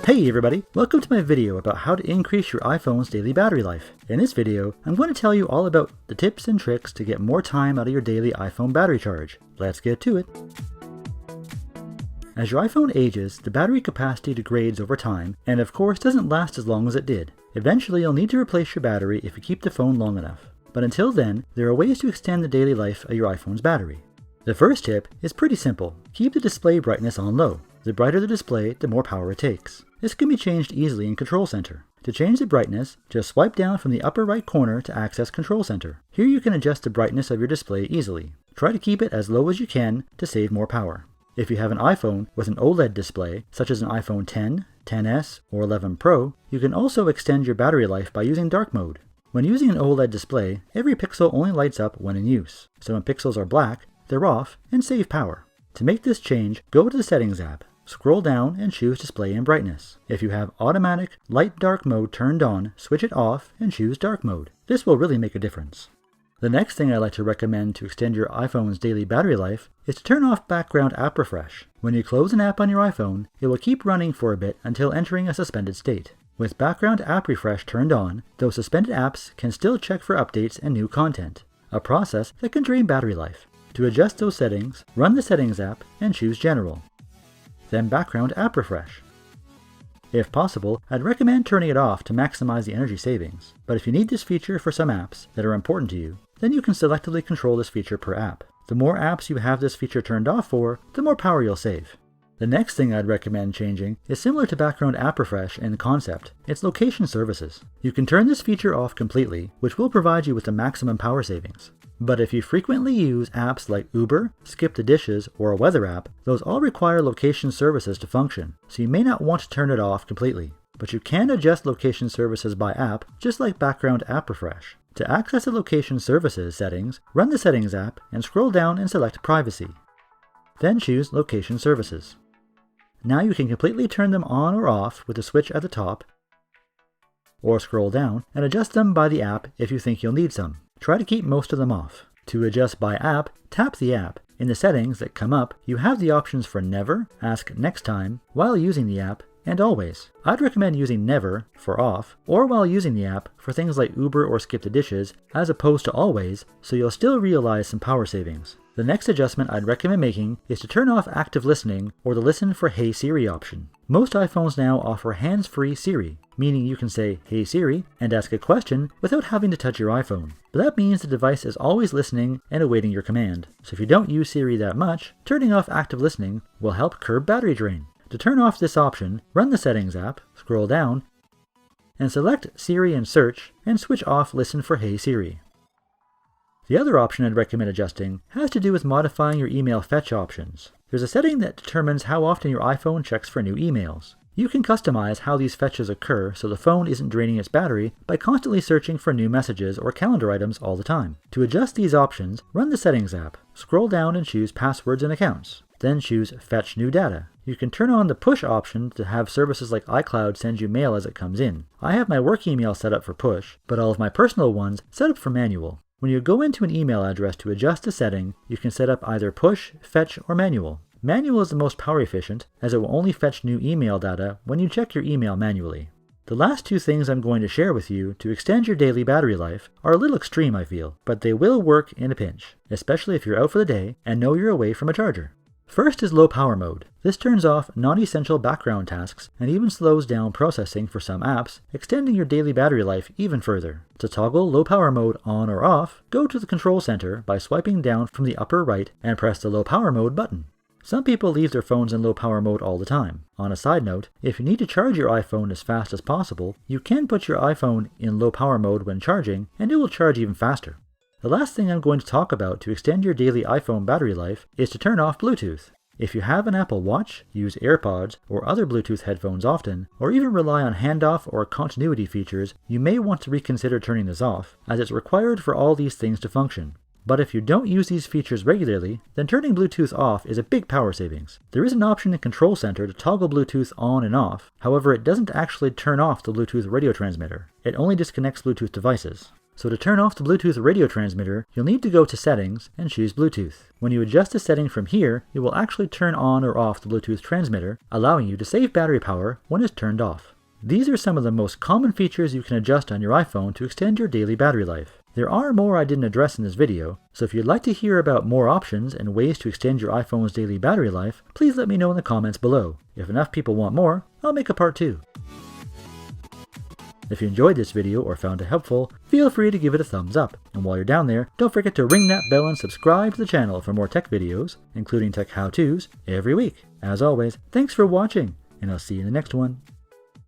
Hey everybody, welcome to my video about how to increase your iPhone's daily battery life. In this video, I'm going to tell you all about the tips and tricks to get more time out of your daily iPhone battery charge. Let's get to it. As your iPhone ages, the battery capacity degrades over time and of course doesn't last as long as it did. Eventually you'll need to replace your battery if you keep the phone long enough. But until then, there are ways to extend the daily life of your iPhone's battery. The first tip is pretty simple. Keep the display brightness on low. The brighter the display, the more power it takes. This can be changed easily in Control Center. To change the brightness, just swipe down from the upper right corner to access Control Center. Here you can adjust the brightness of your display easily. Try to keep it as low as you can to save more power. If you have an iPhone with an OLED display, such as an iPhone 10, 10s, or 11 Pro, you can also extend your battery life by using dark mode. When using an OLED display, every pixel only lights up when in use. So when pixels are black, they're off and save power. To make this change, go to the Settings app. Scroll down and choose Display and Brightness. If you have automatic light-dark mode turned on, switch it off and choose dark mode. This will really make a difference. The next thing I like to recommend to extend your iPhone's daily battery life is to turn off background app refresh. When you close an app on your iPhone, it will keep running for a bit until entering a suspended state. With background app refresh turned on, those suspended apps can still check for updates and new content, a process that can drain battery life. To adjust those settings, run the Settings app and choose General. Then background app refresh. If possible, I'd recommend turning it off to maximize the energy savings, but if you need this feature for some apps that are important to you, then you can selectively control this feature per app. The more apps you have this feature turned off for, the more power you'll save. The next thing I'd recommend changing is similar to background app refresh in concept. It's location services. You can turn this feature off completely, which will provide you with the maximum power savings. But if you frequently use apps like Uber, Skip the Dishes, or a weather app, those all require location services to function, so you may not want to turn it off completely. But you can adjust location services by app, just like background app refresh. To access the location services settings, run the Settings app and scroll down and select Privacy. Then choose Location Services. Now you can completely turn them on or off with the switch at the top, or scroll down and adjust them by the app if you think you'll need some. Try to keep most of them off. To adjust by app, tap the app. In the settings that come up, you have the options for Never, Ask Next Time, While Using the app, and Always. I'd recommend using Never for off, or while using the app for things like Uber or Skip the Dishes, as opposed to Always, so you'll still realize some power savings. The next adjustment I'd recommend making is to turn off active listening or the Listen for Hey Siri option. Most iPhones now offer hands-free Siri, meaning you can say Hey Siri and ask a question without having to touch your iPhone. But that means the device is always listening and awaiting your command. So if you don't use Siri that much, turning off active listening will help curb battery drain. To turn off this option, run the Settings app, scroll down, and select Siri and Search and switch off Listen for Hey Siri. The other option I'd recommend adjusting has to do with modifying your email fetch options. There's a setting that determines how often your iPhone checks for new emails. You can customize how these fetches occur so the phone isn't draining its battery by constantly searching for new messages or calendar items all the time. To adjust these options, run the Settings app, scroll down and choose Passwords and Accounts. Then choose Fetch New Data. You can turn on the push option to have services like iCloud send you mail as it comes in. I have my work email set up for push, but all of my personal ones set up for manual. When you go into an email address to adjust a setting, you can set up either push, fetch, or manual. Manual is the most power efficient, as it will only fetch new email data when you check your email manually. The last two things I'm going to share with you to extend your daily battery life are a little extreme, I feel, but they will work in a pinch, especially if you're out for the day and know you're away from a charger. First is low power mode. This turns off non-essential background tasks and even slows down processing for some apps, extending your daily battery life even further. To toggle low power mode on or off, go to the Control Center by swiping down from the upper right and press the low power mode button. Some people leave their phones in low power mode all the time. On a side note, if you need to charge your iPhone as fast as possible, you can put your iPhone in low power mode when charging, and it will charge even faster. The last thing I'm going to talk about to extend your daily iPhone battery life is to turn off Bluetooth. If you have an Apple Watch, use AirPods or other Bluetooth headphones often, or even rely on handoff or continuity features, you may want to reconsider turning this off, as it's required for all these things to function. But if you don't use these features regularly, then turning Bluetooth off is a big power savings. There is an option in Control Center to toggle Bluetooth on and off, however it doesn't actually turn off the Bluetooth radio transmitter. It only disconnects Bluetooth devices. So to turn off the Bluetooth radio transmitter, you'll need to go to Settings and choose Bluetooth. When you adjust the setting from here, it will actually turn on or off the Bluetooth transmitter, allowing you to save battery power when it's turned off. These are some of the most common features you can adjust on your iPhone to extend your daily battery life. There are more I didn't address in this video, so if you'd like to hear about more options and ways to extend your iPhone's daily battery life, please let me know in the comments below. If enough people want more, I'll make a part 2. If you enjoyed this video or found it helpful, feel free to give it a thumbs up. And while you're down there, don't forget to ring that bell and subscribe to the channel for more tech videos, including tech how-tos, every week. As always, thanks for watching, and I'll see you in the next one.